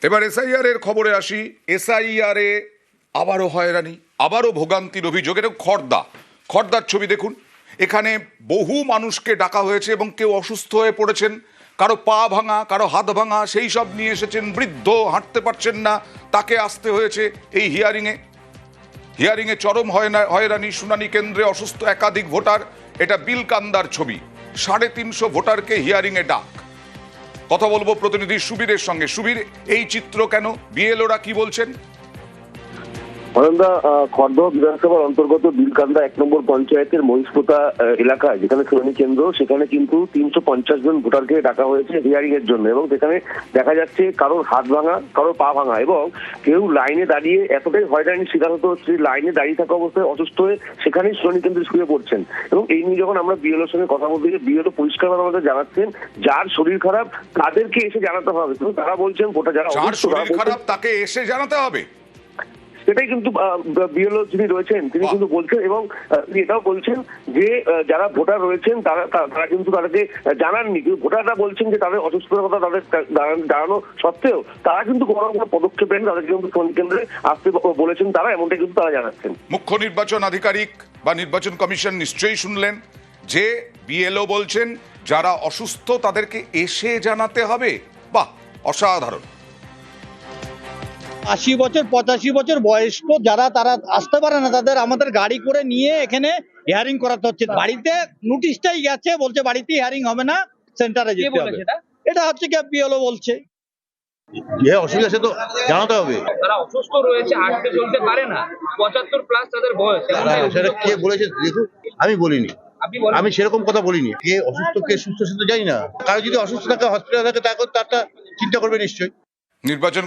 এবার এসআইআর এর খবরে আসি। এসআইআর এ আবারও হয়রানি, আবারও ভোগান্তির অভিযোগ। এটা খড়দার ছবি দেখুন। এখানে বহু মানুষকে ডাকা হয়েছে এবং কেউ অসুস্থ হয়ে পড়েছেন, কারো পা ভাঙা, কারো হাত ভাঙা, সেই সব নিয়ে এসেছেন। বৃদ্ধ, হাঁটতে পারছেন না, তাকে আসতে হয়েছে এই হিয়ারিংয়ে চরম হয়রানি। শুনানি কেন্দ্রে অসুস্থ একাধিক ভোটার। এটা বিলকান্দার ছবি। 350 ভোটারকে হিয়ারিংয়ে ডাক। কথা বলবো প্রতিনিধি সুবীরের সঙ্গে। সুবীর, এই চিত্র কেন? বিএলওরা কি বলছেন? খড়দহ বিধানসভার অন্তর্গত বিলকান্দা 1 নম্বর পঞ্চায়েতের মহিষপোতা এলাকায় যেখানে শুনানি কেন্দ্র, সেখানে কিন্তু 350 জন ভোটারকে ডাকা হয়েছে হিয়ারিং এর জন্য। এবং সেখানে দেখা যাচ্ছে কারোর হাত ভাঙা, কারোর পা ভাঙা, এবং কেউ লাইনে দাঁড়িয়ে এতটাই হয়রানির শিকার হতে হচ্ছে, লাইনে দাঁড়িয়ে থাকা অবস্থায় অসুস্থ হয়ে সেখানেই শুনানি কেন্দ্রে শুয়ে পড়ছেন। এবং এই নিয়ে যখন আমরা বিএলওর সঙ্গে কথা বলতে গিয়ে বিএলও পরিষ্কারভাবে আমাদের জানাচ্ছেন যার শরীর খারাপ তাদেরকে এসে জানাতে হবে। কিন্তু তারা বলছেন ভোটার যারা শরীর খারাপ তাকে এসে জানাতে হবে, সেটাই কিন্তু বিএলও যিনি রয়েছেন তিনি কিন্তু বলছেন। এবং এটাও বলছেন যে যারা ভোটার রয়েছেন তারা কিন্তু তাদেরকে জানাননি, কিন্তু ভোটাররা বলছেন যে তাদের অসুস্থতার কথা তাদের জানানো সত্ত্বেও তারা কিন্তু কোনো কোনো পদক্ষেপ নেন, তাদেরকে কিন্তু শুনানি কেন্দ্রে আসতে বলেছেন তারা, এমনটাই কিন্তু তারা জানাচ্ছেন। মুখ্য নির্বাচন আধিকারিক বা নির্বাচন কমিশন নিশ্চয়ই শুনলেন যে বিএলও বলছেন যারা অসুস্থ তাদেরকে এসে জানাতে হবে। বাহ, অসাধারণ। 80 বছর 85 বছর বয়স্ক যারা, তারা আসতে পারে না, তাদের আমাদের গাড়ি করে নিয়ে এখানে হিয়ারিং করাতে হচ্ছে। বাড়িতে নোটিশটাই গেছে, বলছে বাড়িতে হিয়ারিং হবে না, সেন্টারে যেতে হবে। এটা হচ্ছে কি বিএলও বলছে, যে অসুবিধা সে তো জানাতে হবে। তারা অসুস্থ রয়েছে, হাঁটতে চলতে পারে না, 75 প্লাস তাদের বয়স। সেটা কে বলেছে দেখুন, আমি বলিনি, আমি সেরকম কথা বলিনি। কে অসুস্থ কে সুস্থ সে তো জানি না। কারো যদি অসুস্থ থাকে, হসপিটালে থাকে, তারটা চিন্তা করবে নিশ্চয়ই। নির্বাচন